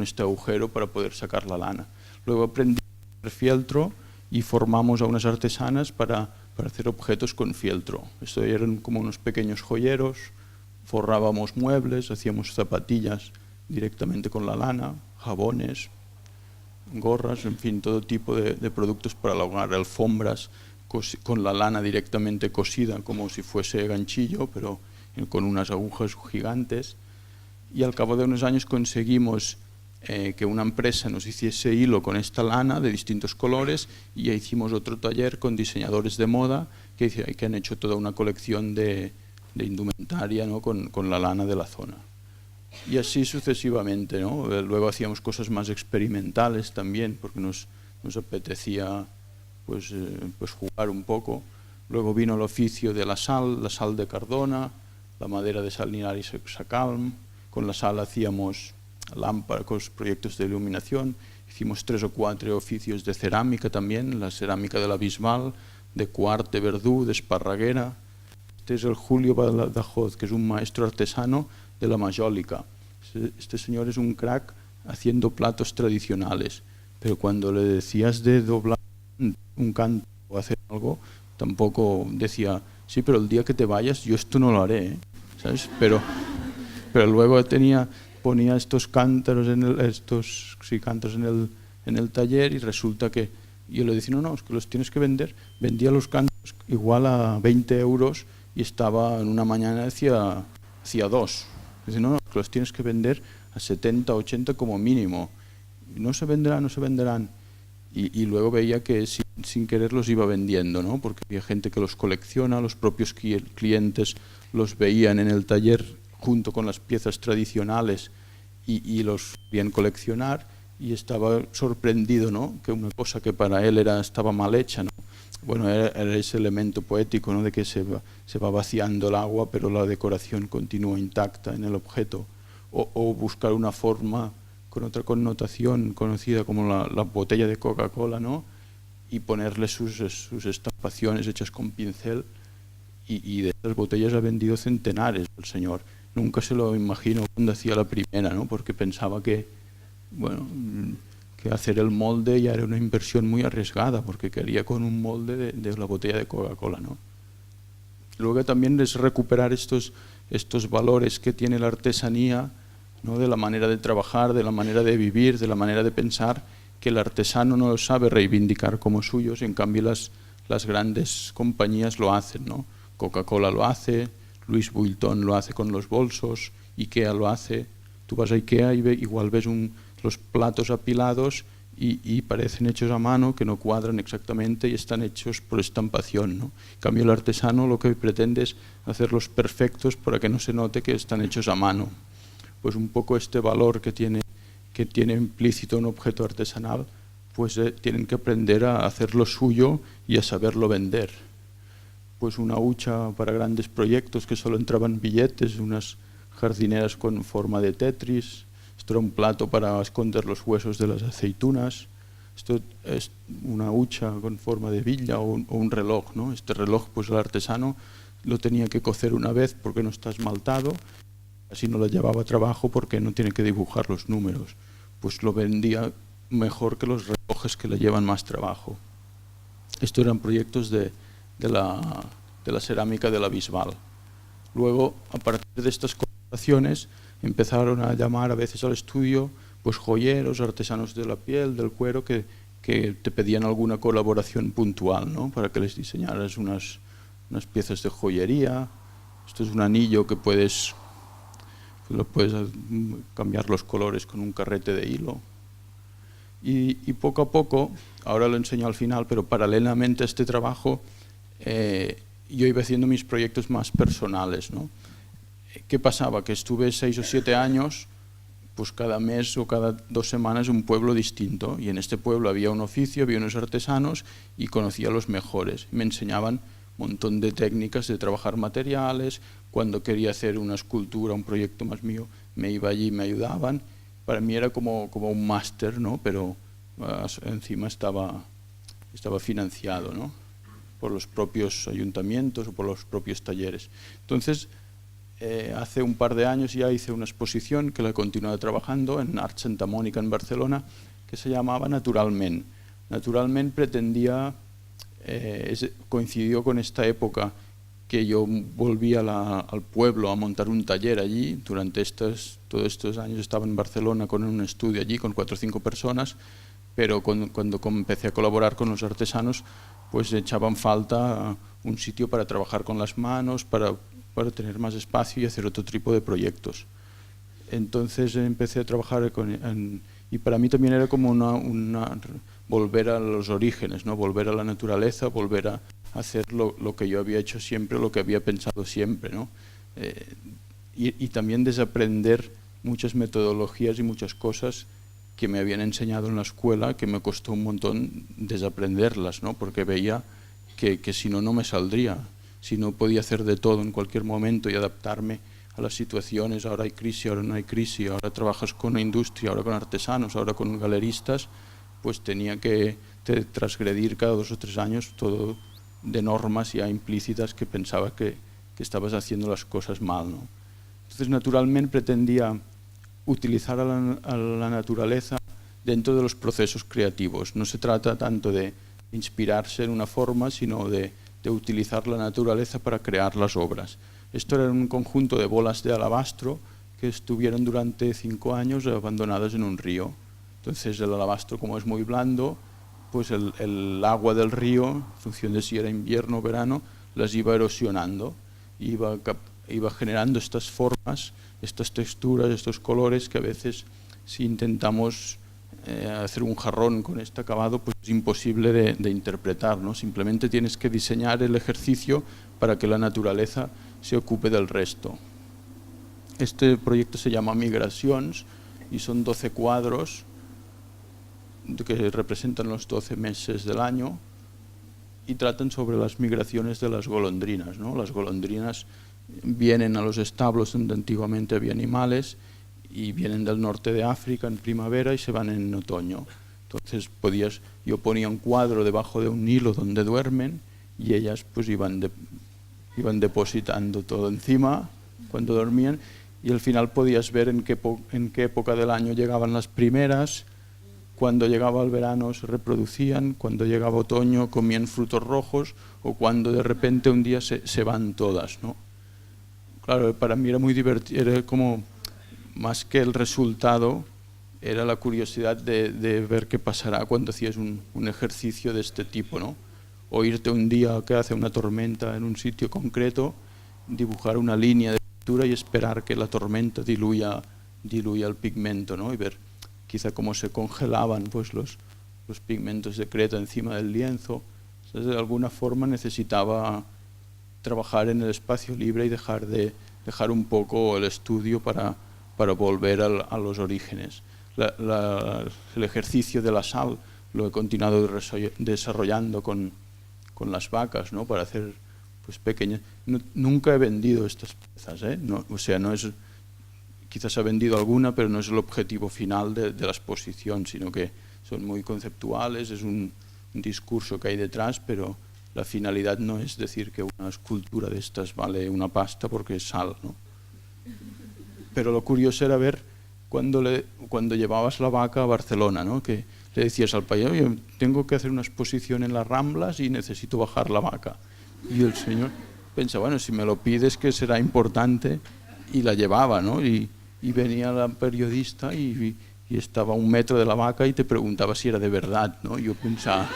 este agujero para poder sacar la lana. Luego aprendí a hacer fieltro y formamos a unas artesanas para hacer objetos con fieltro. Esto eran como unos pequeños joyeros, forrábamos muebles, hacíamos zapatillas directamente con la lana, jabones, gorras, en fin, todo tipo de productos para el hogar, alfombras con la lana directamente cosida como si fuese ganchillo, pero con unas agujas gigantes. Y al cabo de unos años conseguimos que una empresa nos hiciese hilo con esta lana de distintos colores, y ya hicimos otro taller con diseñadores de moda que han hecho toda una colección de indumentaria, ¿no? con la lana de la zona. Y así sucesivamente, ¿no? Luego hacíamos cosas más experimentales también, porque nos apetecía pues jugar un poco. Luego vino el oficio de la sal de Cardona, la madera de Salinar y Sacalm. Con la sal hacíamos lámparas, proyectos de iluminación. Hicimos 3 o 4 oficios de cerámica también, la cerámica de la Bisbal, de Quart, de Verdú, de Esparraguera. Este es el Julio Badajoz, que es un maestro artesano de la Majòlica. Este señor es un crack haciendo platos tradicionales, pero cuando le decías de doblar un canto o hacer algo, tampoco decía, sí, pero el día que te vayas yo esto no lo haré, ¿eh? ¿Sabes? Pero luego ponía estos cántaros en el taller, y resulta que yo le decía, no, es que los tienes que vender. Vendía los cántaros igual a 20 euros y estaba en una mañana hacía 2. Dice, no, es que los tienes que vender a 70, 80 como mínimo. no se vendrán, no se venderán. Y luego veía que sin querer los iba vendiendo, ¿no? Porque había gente que los colecciona, los propios clientes los veían en el taller junto con las piezas tradicionales y los querían coleccionar, y estaba sorprendido, ¿no? Que una cosa que para él estaba mal hecha, ¿no? Bueno, era ese elemento poético, ¿no? De que se va vaciando el agua, pero la decoración continúa intacta en el objeto, o buscar una forma con otra connotación conocida como la botella de Coca-Cola, ¿no? Y ponerle sus estampaciones hechas con pincel, y de estas botellas ha vendido centenares el señor. Nunca se lo imagino cuando hacía la primera, ¿no? Porque pensaba que, bueno, que hacer el molde ya era una inversión muy arriesgada, porque quería con un molde de la botella de Coca-Cola, ¿no? Luego también es recuperar estos valores que tiene la artesanía, ¿no? De la manera de trabajar, de la manera de vivir, de la manera de pensar, que el artesano no lo sabe reivindicar como suyos, y en cambio las grandes compañías lo hacen, ¿no? Coca-Cola lo hace, Louis Vuitton lo hace con los bolsos, IKEA lo hace. Tú vas a IKEA y igual ves los platos apilados y parecen hechos a mano, que no cuadran exactamente y están hechos por estampación, ¿no? En cambio el artesano lo que pretende es hacerlos perfectos para que no se note que están hechos a mano. Pues un poco este valor que tiene implícito un objeto artesanal, pues tienen que aprender a hacerlo suyo y a saberlo vender. Pues una hucha para grandes proyectos que solo entraban billetes, unas jardineras con forma de Tetris, esto era un plato para esconder los huesos de las aceitunas, esto es una hucha con forma de villa o un reloj, ¿no? Este reloj, pues el artesano lo tenía que cocer una vez porque no está esmaltado, así no le llevaba trabajo porque no tiene que dibujar los números, pues lo vendía mejor que los relojes que le llevan más trabajo. Estos eran proyectos de la cerámica de la Bisbal. Luego, a partir de estas colaboraciones, empezaron a llamar a veces al estudio pues joyeros, artesanos de la piel, del cuero, que te pedían alguna colaboración puntual, ¿no? Para que les diseñaras unas piezas de joyería. Esto es un anillo que puedes cambiar los colores con un carrete de hilo. Y poco a poco, ahora lo enseño al final, pero paralelamente a este trabajo, yo iba haciendo mis proyectos más personales, ¿no? ¿Qué pasaba? Que estuve 6 o 7 años, pues cada mes o cada 2 semanas un pueblo distinto, y en este pueblo había un oficio, había unos artesanos, y conocía a los mejores. Me enseñaban un montón de técnicas de trabajar materiales. Cuando quería hacer una escultura, un proyecto más mío, me iba allí y me ayudaban. Para mí era como un máster, ¿no? Pero encima estaba financiado, ¿no? Por los propios ayuntamientos o por los propios talleres. Entonces, hace un par de años ya hice una exposición que la he continuado trabajando en Art Santa Mónica en Barcelona, que se llamaba Naturalment. Naturalment pretendía, coincidió con esta época que yo volví al pueblo a montar un taller allí. Durante todos estos años estaba en Barcelona con un estudio allí con 4 o 5 personas, pero cuando empecé a colaborar con los artesanos, pues echaban falta un sitio para trabajar con las manos, para tener más espacio y hacer otro tipo de proyectos. Entonces empecé a trabajar y para mí también era como volver a los orígenes, ¿no? Volver a la naturaleza, volver a hacer lo que yo había hecho siempre, lo que había pensado siempre, ¿no? Y también desaprender muchas metodologías y muchas cosas que me habían enseñado en la escuela, que me costó un montón desaprenderlas, ¿no? Porque veía que si no, no me saldría. Si no podía hacer de todo en cualquier momento y adaptarme a las situaciones, ahora hay crisis, ahora no hay crisis, ahora trabajas con la industria, ahora con artesanos, ahora con galeristas, pues tenía que transgredir cada 2 o 3 años todo de normas ya implícitas que pensaba que estabas haciendo las cosas mal, ¿no? Entonces, naturalmente pretendía utilizar a la naturaleza dentro de los procesos creativos. No se trata tanto de inspirarse en una forma, sino de utilizar la naturaleza para crear las obras. Esto era un conjunto de bolas de alabastro que estuvieron durante 5 años abandonadas en un río. Entonces el alabastro, como es muy blando, pues el agua del río, en función de si era invierno o verano, las iba erosionando, iba generando estas formas, estas texturas, estos colores que a veces, si intentamos hacer un jarrón con este acabado, pues es imposible de interpretar, ¿no? Simplemente tienes que diseñar el ejercicio para que la naturaleza se ocupe del resto. Este proyecto se llama Migracions y son 12 cuadros que representan los 12 meses del año y tratan sobre las migraciones de las golondrinas, ¿no? Las golondrinas vienen a los establos donde antiguamente había animales y vienen del norte de África en primavera y se van en otoño. Entonces yo ponía un cuadro debajo de un hilo donde duermen y ellas pues iban depositando todo encima cuando dormían y al final podías ver en qué época del año llegaban las primeras. Cuando llegaba el verano se reproducían, cuando llegaba otoño comían frutos rojos o cuando de repente un día se van todas, ¿no? Claro, para mí era muy divertido, era como más que el resultado, era la curiosidad de ver qué pasará cuando hacías un ejercicio de este tipo, ¿no? O irte un día que hace una tormenta en un sitio concreto, dibujar una línea de pintura y esperar que la tormenta diluya el pigmento, ¿no? Y ver quizá cómo se congelaban pues, los pigmentos de Creta encima del lienzo. Entonces, de alguna forma necesitaba trabajar en el espacio libre y dejar un poco el estudio para volver a los orígenes. El ejercicio de la sal lo he continuado desarrollando con las vacas, ¿no? Para hacer pues, pequeñas. Nunca he vendido estas piezas, ¿eh? No, o sea, no es... Quizás ha vendido alguna, pero no es el objetivo final de la exposición, sino que son muy conceptuales, es un discurso que hay detrás, pero la finalidad no es decir que una escultura de estas vale una pasta porque es sal, ¿no? Pero lo curioso era ver cuando llevabas la vaca a Barcelona, ¿no? Que le decías al país, oye, tengo que hacer una exposición en las Ramblas y necesito bajar la vaca. Y el señor pensaba, bueno, si me lo pides que será importante, y la llevaba, ¿no? Y venía la periodista y estaba a 1 metro de la vaca y te preguntaba si era de verdad, ¿no? Yo pensaba,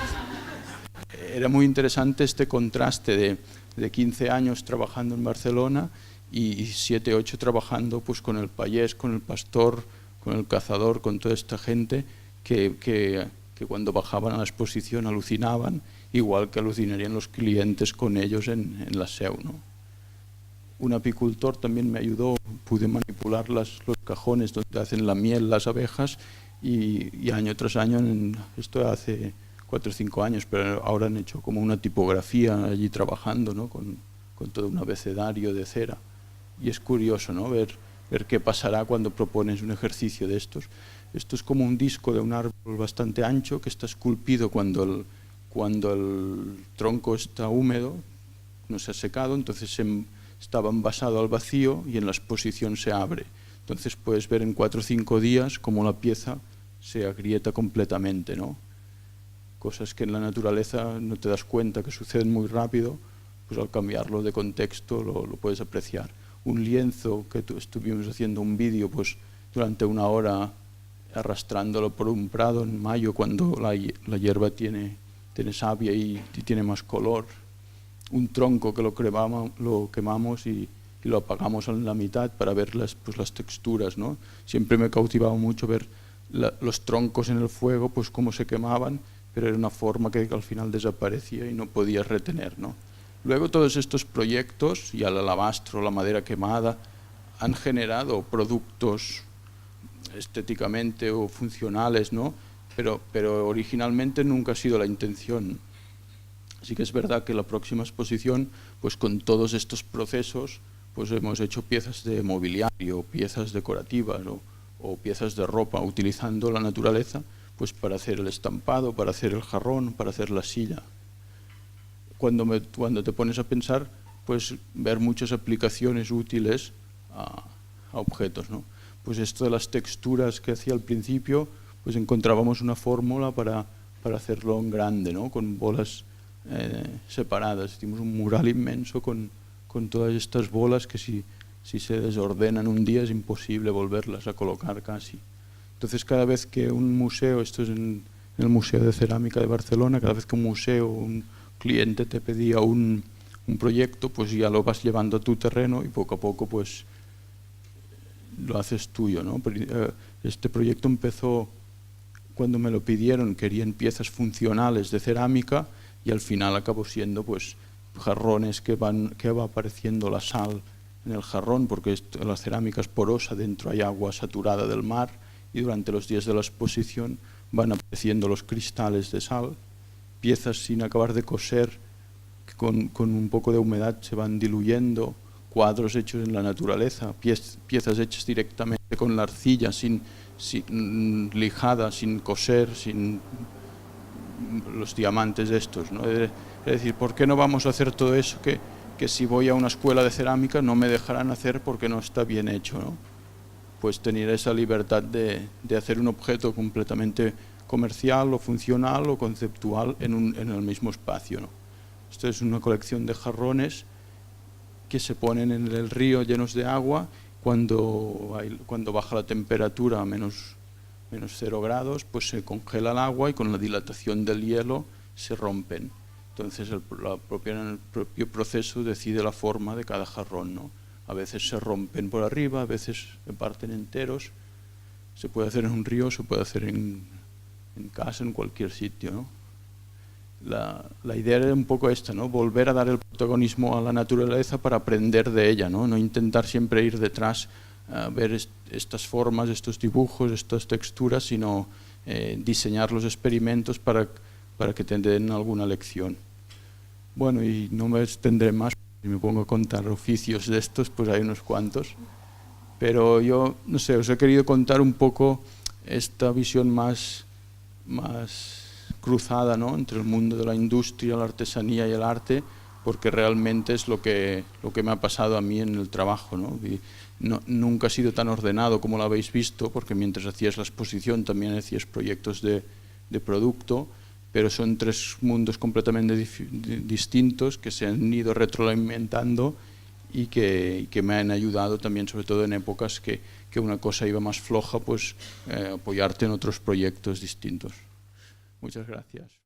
era muy interesante este contraste de 15 años trabajando en Barcelona y 7, 8 trabajando pues, con el payés, con el pastor, con el cazador, con toda esta gente que cuando bajaban a la exposición alucinaban, igual que alucinarían los clientes con ellos en la SEU, ¿no? Un apicultor también me ayudó, pude manipular los cajones donde hacen la miel las abejas y año tras año, esto hace 4 o 5 años, pero ahora han hecho como una tipografía allí trabajando, ¿no? con todo un abecedario de cera. Y es curioso, ¿no? ver qué pasará cuando propones un ejercicio de estos. Esto es como un disco de un árbol bastante ancho que está esculpido cuando el tronco está húmedo, no se ha secado, entonces estaba envasado al vacío y en la exposición se abre. Entonces puedes ver en 4 o 5 días cómo la pieza se agrieta completamente, ¿no? Cosas que en la naturaleza no te das cuenta, que suceden muy rápido, pues al cambiarlo de contexto lo puedes apreciar. Un lienzo que estuvimos haciendo un vídeo pues, durante 1 hora arrastrándolo por un prado en mayo cuando la hierba tiene savia y tiene más color. Un tronco que lo quemamos y lo apagamos en la mitad para ver las texturas, ¿no? Siempre me cautivaba mucho ver los troncos en el fuego, pues cómo se quemaban, pero era una forma que al final desaparecía y no podías retener, ¿no? Luego todos estos proyectos, y el alabastro, la madera quemada, han generado productos estéticamente o funcionales, ¿no? Pero originalmente nunca ha sido la intención. Así que es verdad que la próxima exposición, pues con todos estos procesos, pues hemos hecho piezas de mobiliario, piezas decorativas o piezas de ropa, utilizando la naturaleza pues para hacer el estampado, para hacer el jarrón, para hacer la silla. Cuando te pones a pensar, pues ver muchas aplicaciones útiles a objetos, ¿no? Pues esto de las texturas que hacía al principio, pues encontrábamos una fórmula para hacerlo en grande, ¿no? Con bolas separadas. Hicimos un mural inmenso con todas estas bolas que si se desordenan un día es imposible volverlas a colocar casi. Entonces cada vez que un museo, esto es en el Museo de Cerámica de Barcelona, cada vez que un museo, un cliente te pedía un proyecto, pues ya lo vas llevando a tu terreno y poco a poco pues lo haces tuyo, ¿no? Este proyecto empezó cuando me lo pidieron querían piezas funcionales de cerámica y al final acabó siendo pues jarrones que va apareciendo la sal en el jarrón, porque la cerámica es porosa, dentro hay agua saturada del mar y durante los días de la exposición van apareciendo los cristales de sal, piezas sin acabar de coser que con un poco de humedad se van diluyendo, cuadros hechos en la naturaleza, piezas hechas directamente con la arcilla, sin lijada, sin coser, sin los diamantes estos, ¿no? Es decir, ¿por qué no vamos a hacer todo eso que si voy a una escuela de cerámica no me dejarán hacer porque no está bien hecho, ¿no? Pues tener esa libertad de hacer un objeto completamente comercial o funcional o conceptual en el mismo espacio, ¿no? Esto es una colección de jarrones que se ponen en el río llenos de agua cuando baja la temperatura a menos 0 grados, pues se congela el agua y con la dilatación del hielo se rompen. Entonces el propio proceso decide la forma de cada jarrón, ¿no? A veces se rompen por arriba, a veces se parten enteros. Se puede hacer en un río, se puede hacer en casa, en cualquier sitio, ¿no? La idea era un poco esta, ¿no? Volver a dar el protagonismo a la naturaleza para aprender de ella, ¿no? No intentar siempre ir detrás a ver estas formas, estos dibujos, estas texturas, sino diseñar los experimentos para que te den alguna lección. Bueno, y no me extendré más, si me pongo a contar oficios de estos, pues hay unos cuantos. Pero yo, no sé, os he querido contar un poco esta visión más cruzada, ¿no? Entre el mundo de la industria, la artesanía y el arte, porque realmente es lo que me ha pasado a mí en el trabajo, ¿no? Nunca ha sido tan ordenado como lo habéis visto, porque mientras hacías la exposición también hacías proyectos de producto, pero son 3 mundos completamente distintos que se han ido retroalimentando y que me han ayudado también, sobre todo en épocas que una cosa iba más floja, pues apoyarte en otros proyectos distintos. Muchas gracias.